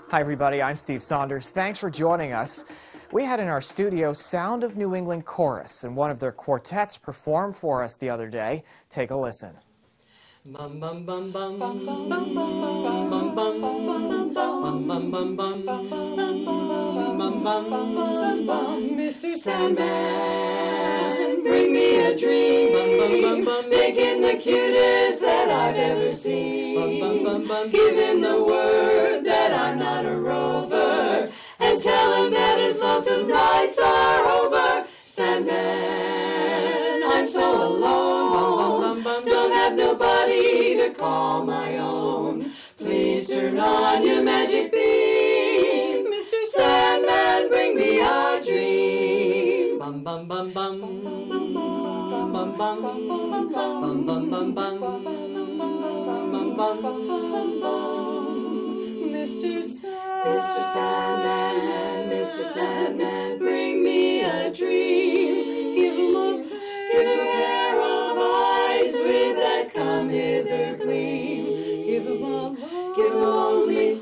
Hi everybody, I'm Steve Saunders. Thanks for joining us. We had in our studio Sound of New England Chorus, and one of their quartets performed for us the other day. Take a listen. Bum bum bum bum bum bum bum bum bum bum bum. Mr. Sandman, bring me a dream, make him the cutest that I've ever seen. Give him the word that I'm not a rover, and tell him that his lonesome nights are over. Sandman, I'm so alone, don't have nobody to call my own. Please turn on your magic beam, Mr. Sandman, bring me a dream. Bum bum bum bum bum bum bum bum bum bum bum bum. Mr. Sandman, Mr. Sandman, bring me a dream. Give him a pair of eyes with that come hither gleam. Give him a lonely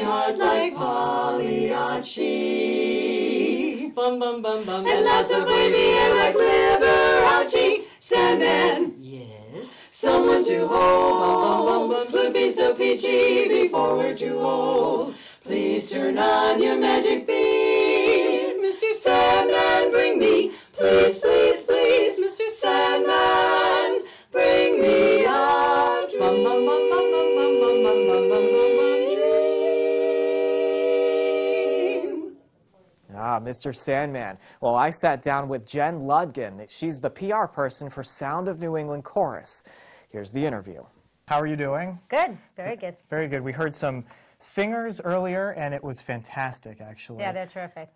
heart like Pagliacci. Bum bum bum bum. And lots of wavy hair like Liberace. Sandman. Yes. Someone to hold would be so peachy before we're too old. Please turn on your magic beam, Mr. Sandman, bring me, please, please, please, Mr. Sandman, bring me a dream. Ah, Mr. Sandman. Well, I sat down with Jen Ludgin. She's the PR person for Sound of New England Chorus. Here's the interview. How are you doing? Good, very good. Very good. We heard some singers earlier, and it was fantastic, actually. Yeah, they're terrific.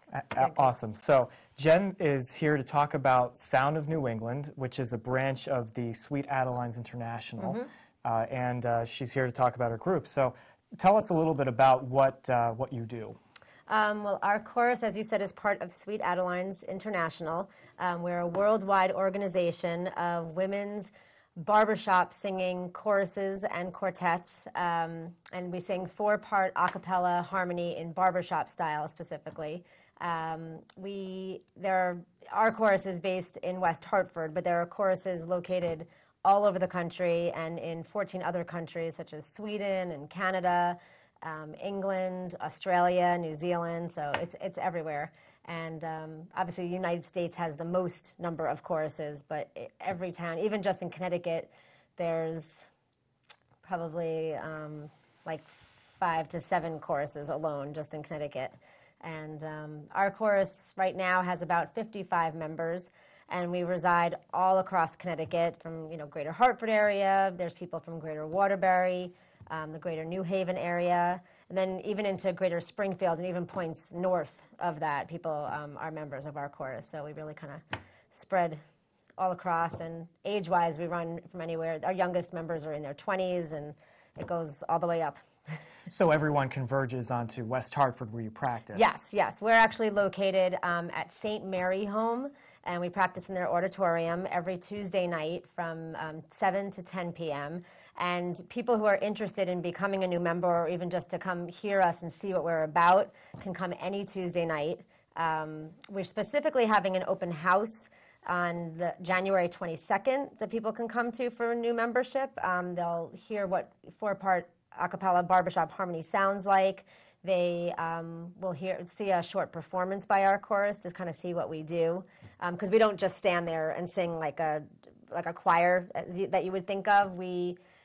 Awesome. So Jen is here to talk about Sound of New England, which is a branch of the Sweet Adelines International, and she's here to talk about her group. So tell us a little bit about what you do. Well, our chorus, as you said, is part of Sweet Adelines International. We're a worldwide organization of women's barbershop singing choruses and quartets, and we sing 4-part a cappella harmony in barbershop style specifically. Our chorus is based in West Hartford, but there are choruses located all over the country and in 14 other countries such as Sweden and Canada, England, Australia, New Zealand, so it's everywhere. And obviously the United States has the most number of choruses, but every town, even just in Connecticut, there's probably like 5 to 7 choruses alone just in Connecticut. And our chorus right now has about 55 members, and we reside all across Connecticut from Greater Hartford area. There's people from Greater Waterbury, the Greater New Haven area, and then even into Greater Springfield and even points north of that, people are members of our chorus. So we really kind of spread all across, and age-wise, we run from anywhere. Our youngest members are in their 20s, and it goes all the way up. So everyone converges onto West Hartford where you practice? Yes, yes. We're actually located at St. Mary Home, and we practice in their auditorium every Tuesday night from 7 to 10 p.m., and people who are interested in becoming a new member or even just to come hear us and see what we're about can come any Tuesday night. We're specifically having an open house on the January 22nd that people can come to for a new membership. They'll hear what 4-part a cappella barbershop harmony sounds like. They will see a short performance by our chorus to kind of see what we do, because we don't just stand there and sing like a choir that you would think of.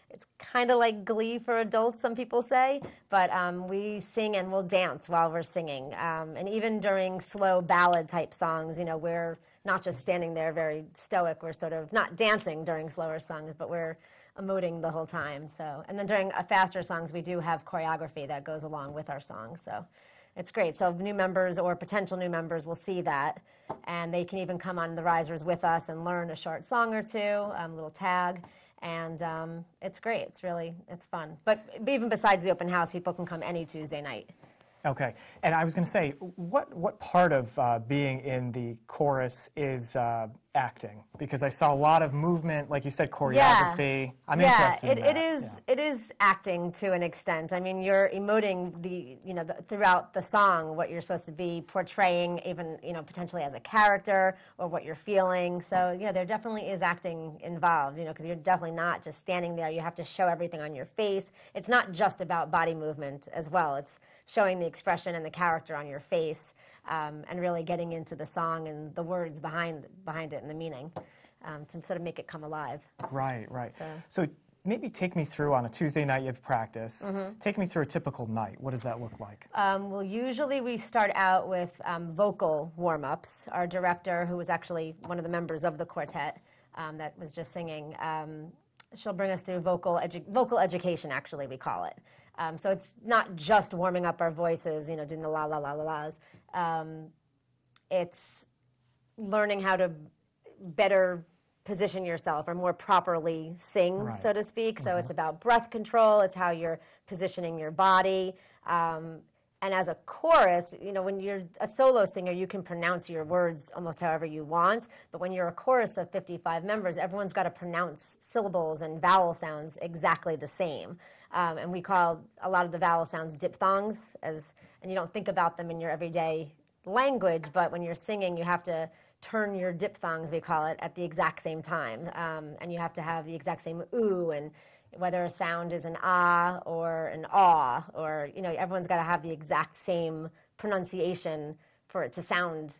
It's kind of like Glee for adults, some people say, but we sing and we'll dance while we're singing. And even during slow ballad-type songs, we're not just standing there very stoic. We're sort of not dancing during slower songs, but we're emoting the whole time. So, and then during faster songs, we do have choreography that goes along with our songs. So it's great. So new members or potential new members will see that, and they can even come on the risers with us and learn a short song or two, a little tag. And it's great. It's fun. But even besides the open house, people can come any Tuesday night. Okay. And I was going to say, what part of being in the chorus is acting? Because I saw a lot of movement, like you said, choreography. I'm interested in that. It is acting to an extent. I mean, you're emoting throughout the song what you're supposed to be portraying, even potentially as a character or what you're feeling. So yeah, there definitely is acting involved. Because you're definitely not just standing there. You have to show everything on your face. It's not just about body movement as well. It's showing the expression and the character on your face. And really getting into the song and the words behind it and the meaning to sort of make it come alive. Right. So maybe take me through, on a Tuesday night you have practice, take me through a typical night. What does that look like? Well, usually we start out with vocal warm-ups. Our director, who was actually one of the members of the quartet that was just singing, she'll bring us through vocal education, actually, we call it. So it's not just warming up our voices, doing the la la la la la's. It's learning how to better position yourself or more properly sing, so to speak. So it's about breath control. It's how you're positioning your body. And as a chorus, when you're a solo singer, you can pronounce your words almost however you want. But when you're a chorus of 55 members, everyone's got to pronounce syllables and vowel sounds exactly the same. And we call a lot of the vowel sounds diphthongs, and you don't think about them in your everyday language, but when you're singing, you have to turn your diphthongs, we call it, at the exact same time. And you have to have the exact same ooh, and whether a sound is an ah or an aw, or, everyone's got to have the exact same pronunciation for it to sound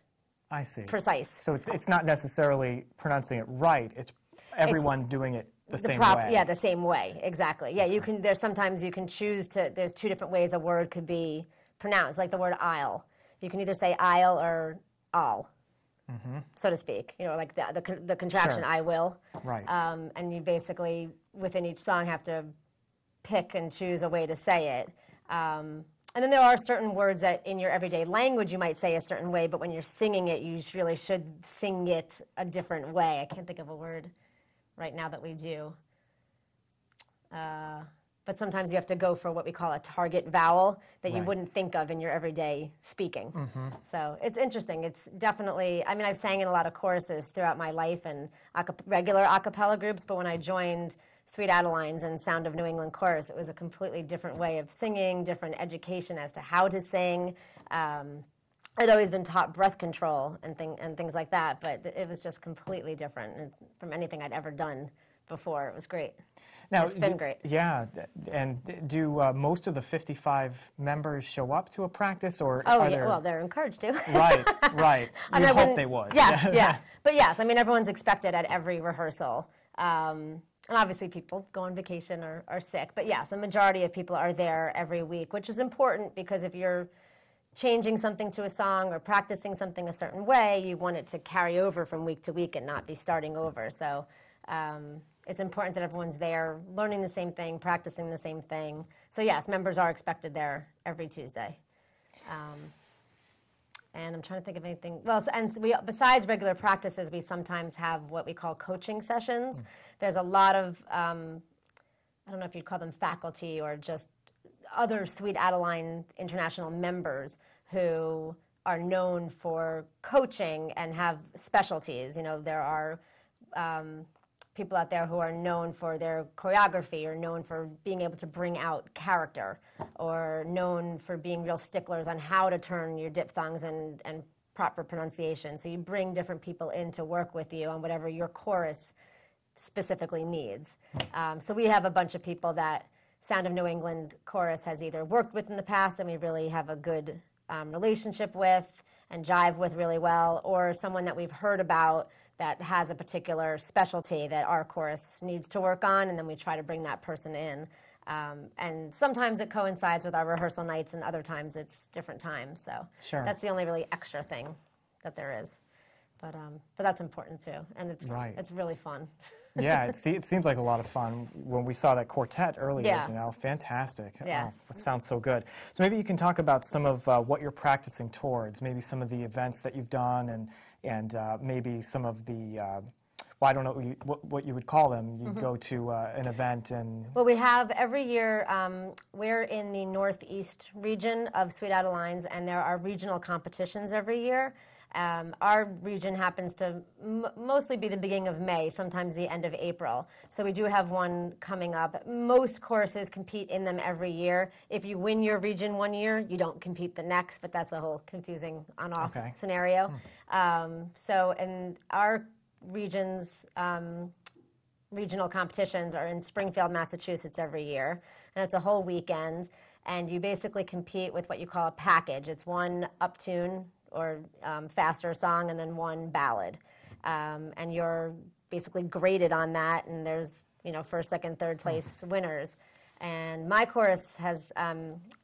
precise. So it's not necessarily pronouncing it right, it's everyone doing it the same way. Yeah, the same way, exactly. Yeah, sometimes you can choose there's two different ways a word could be pronounced, like the word aisle. You can either say aisle or all, so to speak. Like the contraction, I will. Right. And you basically, within each song, have to pick and choose a way to say it. And then there are certain words that in your everyday language you might say a certain way, but when you're singing it, you really should sing it a different way. I can't think of a word right now that we do. But sometimes you have to go for what we call a target vowel that you wouldn't think of in your everyday speaking. So it's interesting. It's definitely, I've sang in a lot of choruses throughout my life and regular a cappella groups, but when I joined Sweet Adelines and Sound of New England Chorus, it was a completely different way of singing, different education as to how to sing. I'd always been taught breath control and things like that, but it was just completely different from anything I'd ever done before. It was great. Now, it's been great. Yeah, and do most of the 55 members show up to a practice, or well, they're encouraged to. Right. You hope they would. Yeah. But yes, everyone's expected at every rehearsal. And obviously people go on vacation or are sick. But yes, a majority of people are there every week, which is important because if you're changing something to a song or practicing something a certain way, you want it to carry over from week to week and not be starting over. So it's important that everyone's there learning the same thing, practicing the same thing. So yes, members are expected there every Tuesday. And I'm trying to think of anything. Well, besides regular practices, we sometimes have what we call coaching sessions. There's a lot of, I don't know if you'd call them faculty or just other Sweet Adeline International members who are known for coaching and have specialties. There are people out there who are known for their choreography or known for being able to bring out character or known for being real sticklers on how to turn your diphthongs and proper pronunciation. So you bring different people in to work with you on whatever your chorus specifically needs. So we have a bunch of people that Sound of New England Chorus has either worked with in the past and we really have a good relationship with and jive with really well, or someone that we've heard about that has a particular specialty that our chorus needs to work on, and then we try to bring that person in. And sometimes it coincides with our rehearsal nights, and other times it's different times. So that's the only really extra thing that there is. But that's important too, and it's really fun. Yeah, it seems like a lot of fun. When we saw that quartet earlier, fantastic. Yeah. It sounds so good. So maybe you can talk about some of what you're practicing towards, maybe some of the events that you've done, and maybe some of the, I don't know what you would call them. You go to an event and... Well, we have every year, we're in the northeast region of Sweet Adelines, and there are regional competitions every year. Our region happens to mostly be the beginning of May, sometimes the end of April. So we do have one coming up. Most choruses compete in them every year. If you win your region one year, you don't compete the next, but that's a whole confusing on-off scenario. So in our regions, regional competitions are in Springfield, Massachusetts every year, and it's a whole weekend, and you basically compete with what you call a package. It's one uptune or faster song and then one ballad, and you're basically graded on that, and there's first, second, third place winners. And my chorus has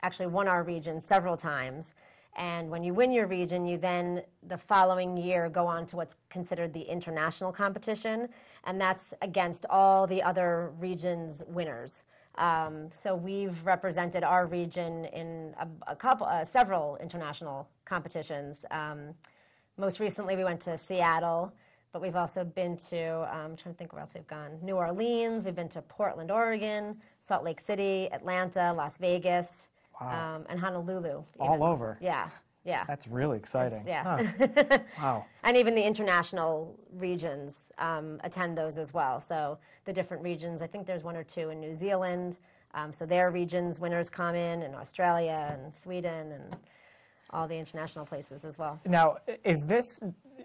actually won our region several times. And when you win your region, you then, the following year, go on to what's considered the international competition, and that's against all the other regions' winners. So we've represented our region in several international competitions. Most recently, we went to Seattle, but we've also been to, I'm trying to think where else we've gone, New Orleans, we've been to Portland, Oregon, Salt Lake City, Atlanta, Las Vegas. Wow. And Honolulu. All over. Yeah, yeah. That's really exciting. Yeah. Huh. Wow. And even the international regions attend those as well. So the different regions, I think there's one or two in New Zealand. So their regions, winners come in Australia and Sweden and all the international places as well. Now, is this,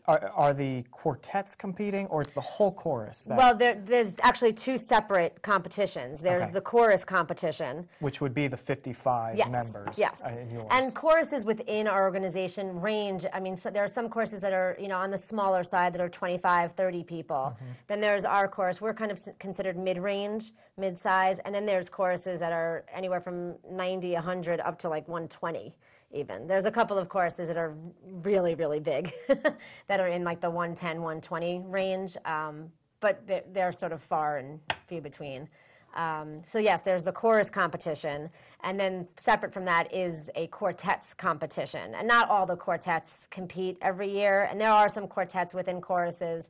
are the quartets competing, or it's the whole chorus? Well, there's actually two separate competitions. There's the chorus competition. Which would be the 55 members in yours. And choruses within our organization range. I mean, so there are some choruses that are, on the smaller side that are 25, 30 people. Then there's our chorus. We're kind of considered mid-range, mid-size. And then there's choruses that are anywhere from 90, 100, up to like 120. Even. There's a couple of choruses that are really, really big that are in like the 110, 120 range, but they're sort of far and few between. So yes, there's the chorus competition, and then separate from that is a quartets competition. And not all the quartets compete every year, and there are some quartets within choruses,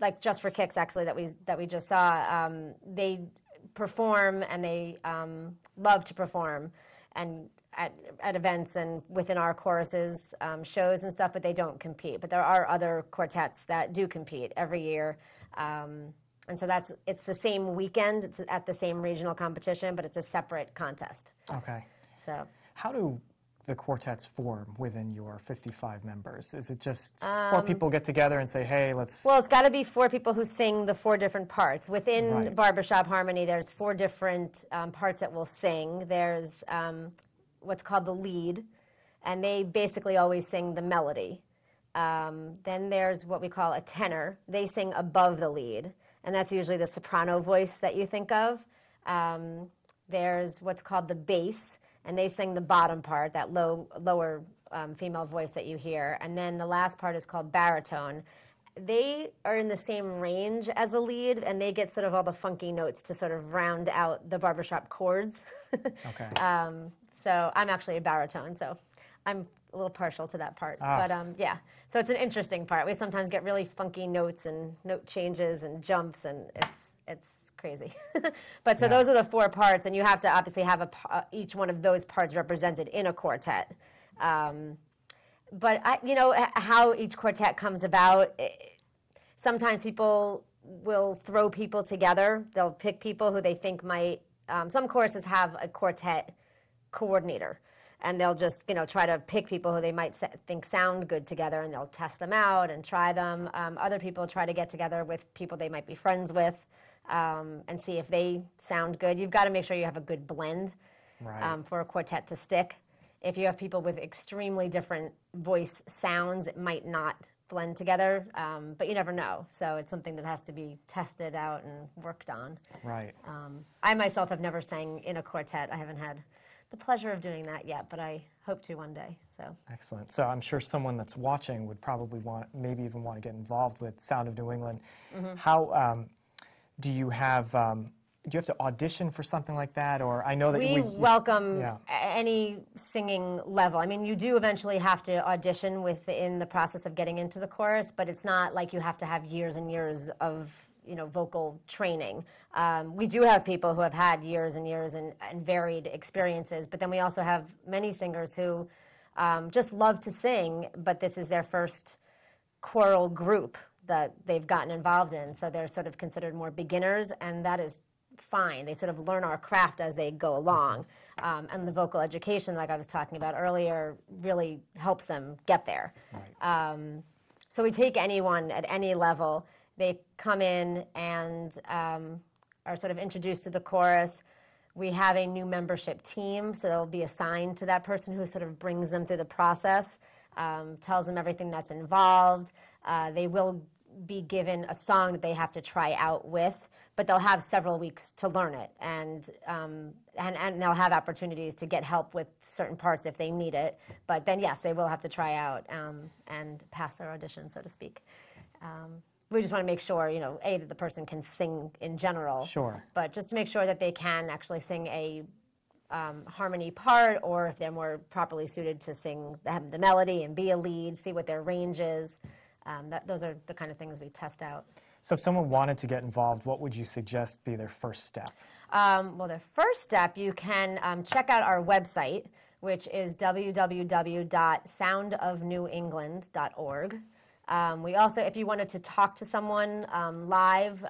like Just for Kicks actually that we just saw. They perform and they love to perform and at events and within our choruses, shows and stuff, but they don't compete. But there are other quartets that do compete every year. And so it's the same weekend, it's at the same regional competition, but it's a separate contest. Okay. So how do the quartets form within your 55 members? Is it just four people get together and say, hey, let's... Well, it's got to be four people who sing the four different parts. Within barbershop harmony, there's four different parts that will sing. There's what's called the lead, and they basically always sing the melody. Then there's what we call a tenor. They sing above the lead, and that's usually the soprano voice that you think of. There's what's called the bass, and they sing the bottom part, that lower female voice that you hear. And then the last part is called baritone. They are in the same range as a lead, and they get sort of all the funky notes to sort of round out the barbershop chords. Okay. So I'm actually a baritone, so I'm a little partial to that part. But yeah, so it's an interesting part. We sometimes get really funky notes and note changes and jumps, and it's crazy. But so those are the four parts, and you have to obviously have each one of those parts represented in a quartet. But how each quartet comes about, sometimes people will throw people together. They'll pick people who they think might, some choruses have a quartet coordinator, and they'll just try to pick people who they might think sound good together, and they'll test them out and try them. Other people try to get together with people they might be friends with and see if they sound good. You've got to make sure you have a good blend for a quartet to stick. If you have people with extremely different voice sounds, it might not blend together, but you never know. So it's something that has to be tested out and worked on. Right. I myself have never sang in a quartet. I haven't had the pleasure of doing that yet, but I hope to one day. So excellent. So I'm sure someone that's watching would probably maybe even want to get involved with Sound of New England. How do you have to audition for something like that, or I know that we welcome any singing level. I mean, you do eventually have to audition within the process of getting into the chorus, but it's not like you have to have years and years of vocal training. We do have people who have had years and years and varied experiences, but then we also have many singers who just love to sing, but this is their first choral group that they've gotten involved in. So they're sort of considered more beginners, and that is fine. They sort of learn our craft as they go along. And the vocal education, like I was talking about earlier, really helps them get there. Right. So we take anyone at any level. They come in and are sort of introduced to the chorus. We have a new membership team, so they'll be assigned to that person who sort of brings them through the process, tells them everything that's involved. They will be given a song that they have to try out with, but they'll have several weeks to learn it, and they'll have opportunities to get help with certain parts if they need it. But then, yes, they will have to try out and pass their audition, so to speak. We just want to make sure, that the person can sing in general. Sure. But just to make sure that they can actually sing a harmony part, or if they're more properly suited to sing the melody and be a lead, see what their range is. Those are the kind of things we test out. So if someone wanted to get involved, what would you suggest be their first step? Well, the first step, you can check out our website, which is www.soundofnewengland.org. We also, if you wanted to talk to someone live,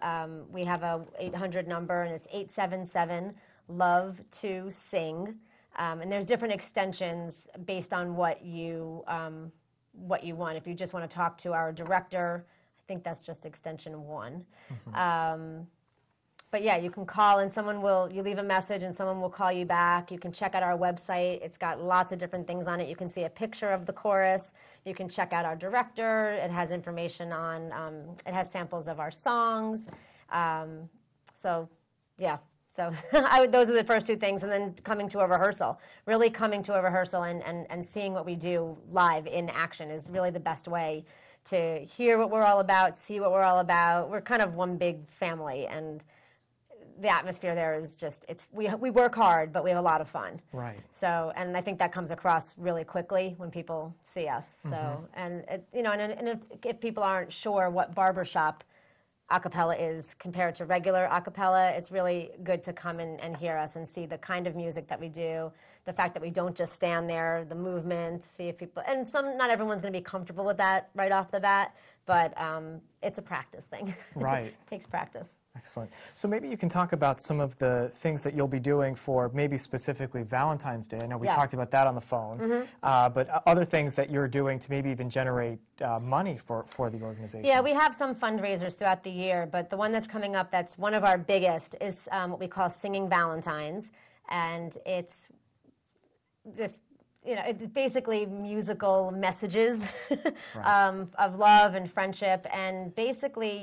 we have a 800 number, and it's 877-LOVE-TO-SING. And there's different extensions based on what you want. If you just want to talk to our director, I think that's just extension 1. Mm-hmm. But yeah, you can call and you leave a message and someone will call you back. You can check out our website. It's got lots of different things on it. You can see a picture of the chorus. You can check out our director. It has information it has samples of our songs. So those are the first 2 things. And then coming to a rehearsal. Really coming to a rehearsal and seeing what we do live in action is really the best way to hear what we're all about, see what we're all about. We're kind of one big family, and the atmosphere there is just, we work hard, but we have a lot of fun. Right. So, and I think that comes across really quickly when people see us. So, and if people aren't sure what barbershop a cappella is compared to regular a cappella, it's really good to come and hear us and see the kind of music that we do, the fact that we don't just stand there, the movement, see if people, and not everyone's going to be comfortable with that right off the bat, but it's a practice thing. Right. It takes practice. Excellent. So maybe you can talk about some of the things that you'll be doing for maybe specifically Valentine's Day. I know we talked about that on the phone, but other things that you're doing to maybe even generate money for the organization. Yeah, we have some fundraisers throughout the year, but the one that's coming up that's one of our biggest is what we call Singing Valentines, and it's this. It's basically musical messages of love and friendship, and basically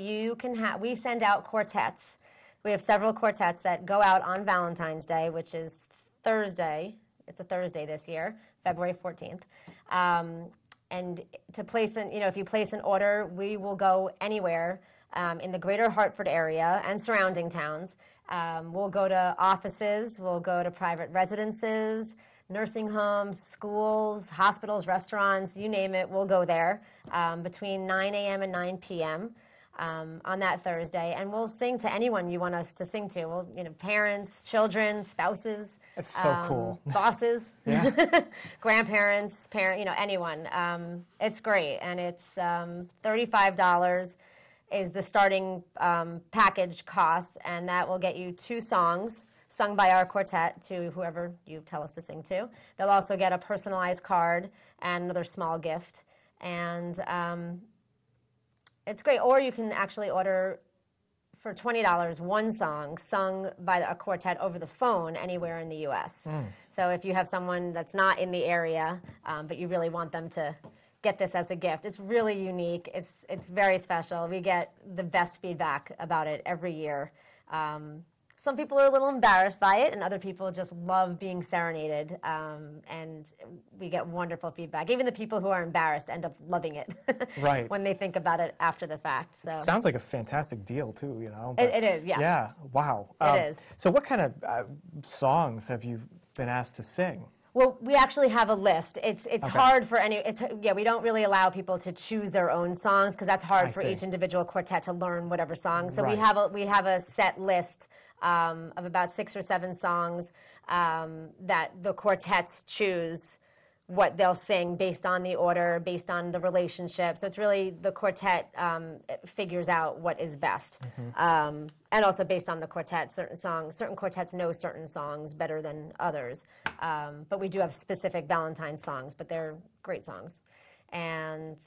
we send out quartets. We have several quartets that go out on Valentine's Day, which is Thursday. It's a Thursday this year, February 14th. And to place if you place an order, we will go anywhere in the greater Hartford area and surrounding towns. We'll go to offices, we'll go to private residences, nursing homes, schools, hospitals, restaurants, you name it, we'll go there between 9 a.m. and 9 p.m. On that Thursday, and we'll sing to anyone you want us to sing to. We'll, parents, children, spouses. That's so cool. Bosses, grandparents, anyone. It's great, and it's $35 is the starting package cost, and that will get you 2 songs sung by our quartet to whoever you tell us to sing to. They'll also get a personalized card and another small gift. And it's great. Or you can actually order for $20 one song sung by a quartet over the phone anywhere in the U.S. So if you have someone that's not in the area, but you really want them to get this as a gift, it's really unique. It's very special. We get the best feedback about it every year. Some people are a little embarrassed by it, and other people just love being serenaded, and we get wonderful feedback. Even the people who are embarrassed end up loving it right. when they think about it after the fact. So. It sounds like a fantastic deal, too, It is, yes. Yeah, wow. It is. So what kind of songs have you been asked to sing? Well, we actually have a list. It's okay. hard for we don't really allow people to choose their own songs because that's hard for each individual quartet to learn whatever song. So right. we have a set list of about 6 or 7 songs that the quartets choose what they'll sing based on the order, based on the relationship. So it's really the quartet figures out what is best. And also based on the quartet, certain quartets know certain songs better than others. But we do have specific Valentine songs, but they're great songs. And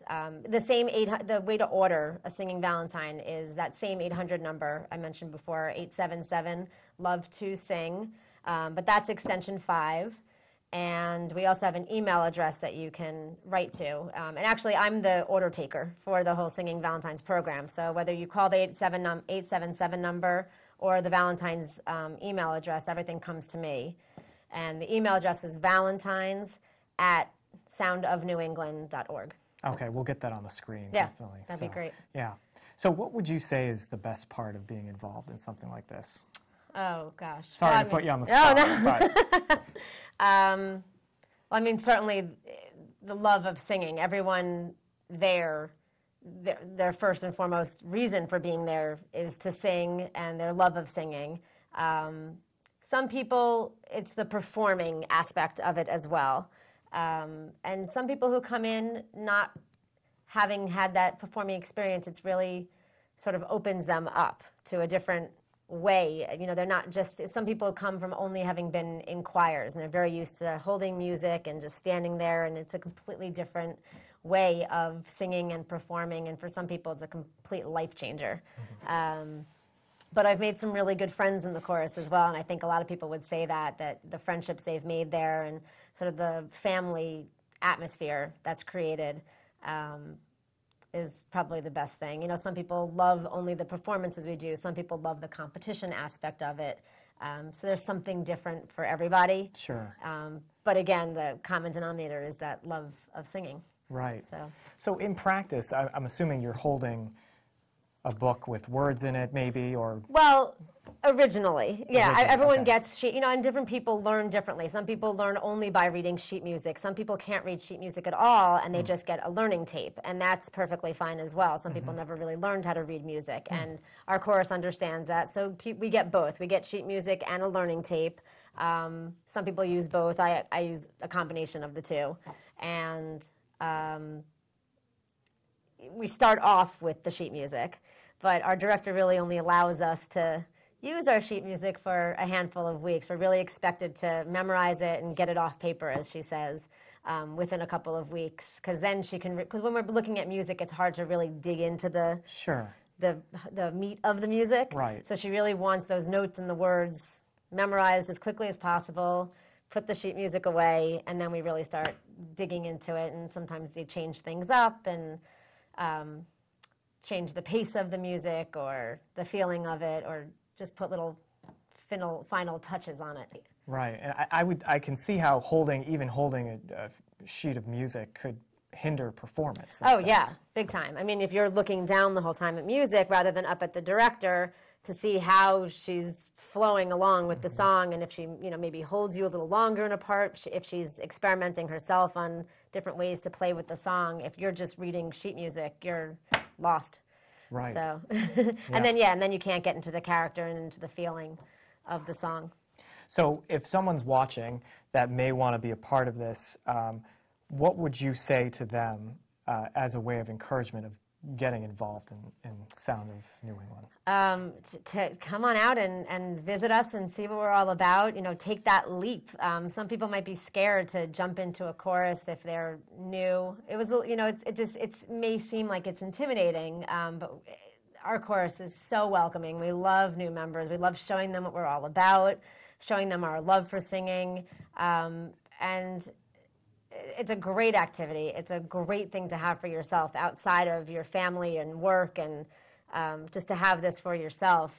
the way to order a singing Valentine is that same 800 number I mentioned before, 877-LOVE-TO-SING, but that's extension 5. And we also have an email address that you can write to. And actually, I'm the order taker for the whole Singing Valentine's program. So whether you call the 877 number or the Valentine's email address, everything comes to me. And the email address is valentines@soundofnewengland.org. Okay, we'll get that on the screen. Yeah, definitely. that'd be great. Yeah. So what would you say is the best part of being involved in something like this? Oh, gosh. Sorry to put you on the spot. Oh, no. But Well, I mean, certainly the love of singing. Everyone there, their first and foremost reason for being there is to sing and their love of singing. Some people, it's the performing aspect of it as well. And some people who come in not having had that performing experience, it's really sort of opens them up to a different way. You know, they're not just, some people come from only having been in choirs and they're very used to holding music and just standing there, and it's a completely different way of singing and performing, and for some people it's a complete life changer. But I've made some really good friends in the chorus as well, and I think a lot of people would say that the friendships they've made there and sort of the family atmosphere that's created is probably the best thing. You know, some people love only the performances we do. Some people love the competition aspect of it. So there's something different for everybody. Sure. But again, the common denominator is that love of singing. Right. So in practice, I'm assuming you're holding a book with words in it, maybe, or... Well, originally, yeah. Everyone okay. gets sheet, you know, and different people learn differently. Some people learn only by reading sheet music. Some people can't read sheet music at all, and they just get a learning tape, and that's perfectly fine as well. Some people never really learned how to read music, and our chorus understands that. So we get both. We get sheet music and a learning tape. Some people use both. I use a combination of the two. And we start off with the sheet music, but our director really only allows us to use our sheet music for a handful of weeks. We're really expected to memorize it and get it off paper, as she says, within a couple of weeks, because then she can, because when we're looking at music, it's hard to really dig into the the meat of the music. Right. So she really wants those notes and the words memorized as quickly as possible, put the sheet music away, and then we really start digging into it, and sometimes they change things up and change the pace of the music or the feeling of it, or just put little final touches on it. Right, and I can see how even holding a sheet of music could hinder performance. Oh yeah, big time. I mean, if you're looking down the whole time at music rather than up at the director to see how she's flowing along with the song, and if she, you know, maybe holds you a little longer in a part, if she's experimenting herself on different ways to play with the song. If you're just reading sheet music, you're lost. Right. So, and then you can't get into the character and into the feeling of the song. So if someone's watching that may want to be a part of this, what would you say to them as a way of encouragement of getting involved in Sound of New England? To come on out and visit us and see what we're all about. You know, take that leap. Some people might be scared to jump into a chorus if they're new. It was, you know, it may seem like it's intimidating, but our chorus is so welcoming. We love new members. We love showing them what we're all about, showing them our love for singing, and it's a great activity. It's a great thing to have for yourself outside of your family and work, and just to have this for yourself.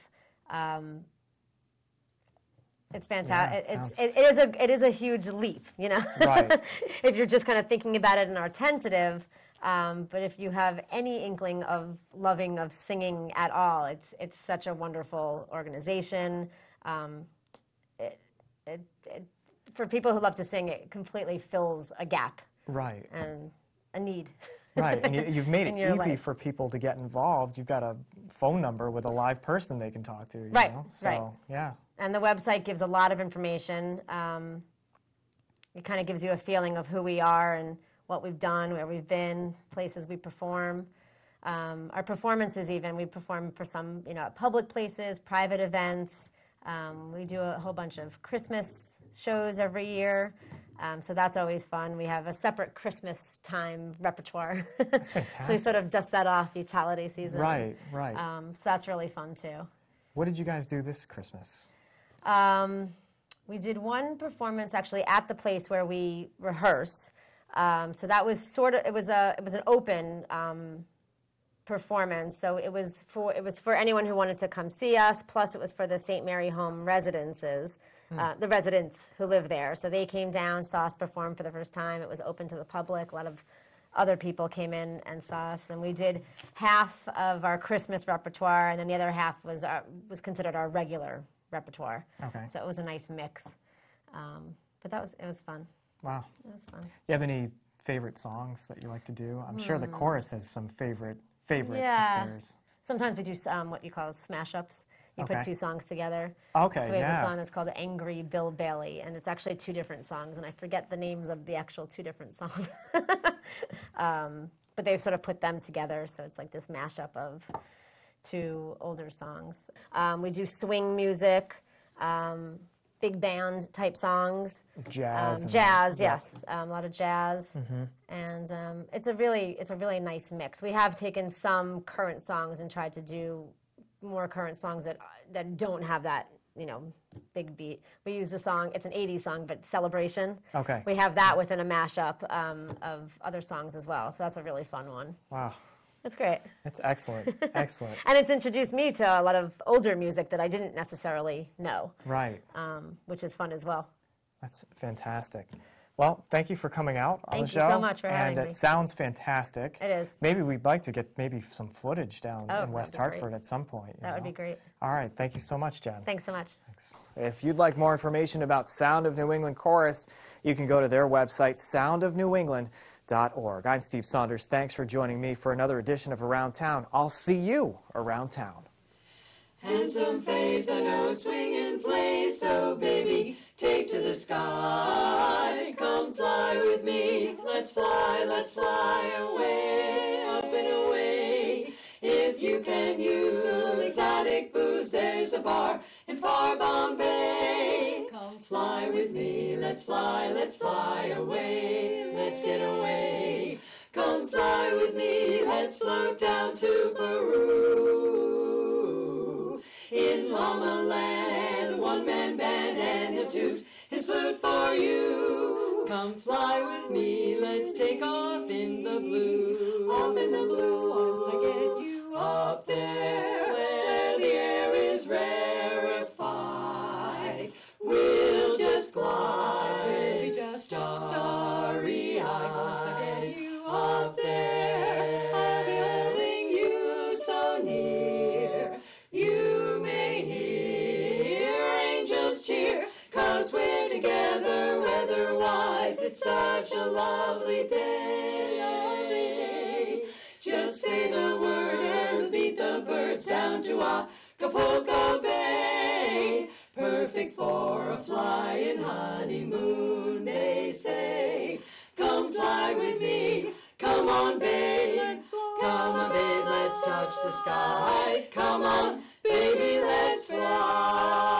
It's fantastic. Yeah, it is a huge leap, you know. Right. If you're just kind of thinking about it and are tentative, but if you have any inkling of loving of singing at all, it's such a wonderful organization. For people who love to sing, it completely fills a gap. Right. And a need. Right, and you've made it easy life. for people to get involved. You've got a phone number with a live person they can talk to. You know? So, right. yeah. And the website gives a lot of information. it kind of gives you a feeling of who we are and what we've done, where we've been, places we perform. Our performances even, we perform for some, at public places, private events. We do a whole bunch of Christmas shows every year. So that's always fun. We have a separate Christmas time repertoire. That's fantastic. So we sort of dust that off each holiday season. Right. So that's really fun too. What did you guys do this Christmas? We did one performance actually at the place where we rehearse. So that was it was an open performance. So it was for anyone who wanted to come see us. Plus, it was for the St. Mary Home residences, the residents who live there. So they came down, saw us perform for the first time. It was open to the public. A lot of other people came in and saw us, and we did half of our Christmas repertoire, and then the other half was considered our regular repertoire. Okay. So it was a nice mix. But it was fun. Wow. It was fun. You have any favorite songs that you like to do? I'm sure the chorus has some favorites of theirs. Sometimes we do what you call smash-ups. You put two songs together. Okay, So we have a song that's called Angry Bill Bailey, and it's actually two different songs, and I forget the names of the actual two different songs. But they've sort of put them together, so it's like this mashup of two older songs. We do swing music, big band type songs. Jazz. Yes. A lot of jazz. And it's a really nice mix. We have taken some current songs and tried to do more current songs that don't have that, big beat. We use the song, it's an 80s song, but Celebration. Okay. We have that within a mashup of other songs as well. So that's a really fun one. Wow. It's great. That's excellent. Excellent. And it's introduced me to a lot of older music that I didn't necessarily know. Right. Which is fun as well. That's fantastic. Well, thank you for coming out on the show. Thank you so much for having me. And it sounds fantastic. It is. Maybe we'd like to get some footage down in West that'd be Hartford at some point. That would be great. All right. Thank you so much, Jen. Thanks so much. Thanks. If you'd like more information about Sound of New England Chorus, you can go to their website, soundofnewengland.org. I'm Steve Saunders. Thanks for joining me for another edition of Around Town. I'll see you around town. Handsome face, I know swing and play, so baby, take to the sky. Come fly with me, let's fly away, up and away. If you can use some exotic booze, there's a bar in far Bombay. Come fly with me, let's fly away, let's get away. Come fly with me, let's float down to Peru. In Llama Land, a one-man band, and he'll toot his flute for you. Come fly with me, let's take off in the blue. Off in the blue, once I get you up there, where the air is rarefied. We'll just glide, just starry-eyed, once I get you up there. I'll be holding you so near, you may hear angels cheer, 'cause we're together weather-wise. It's such a lovely day. Just say the word and we'll beat the birds down to Acapulco Bay. Perfect for a flying honeymoon, they say. Come fly with me, come on, babe. Come on, babe, let's touch the sky. Come on, baby, let's fly.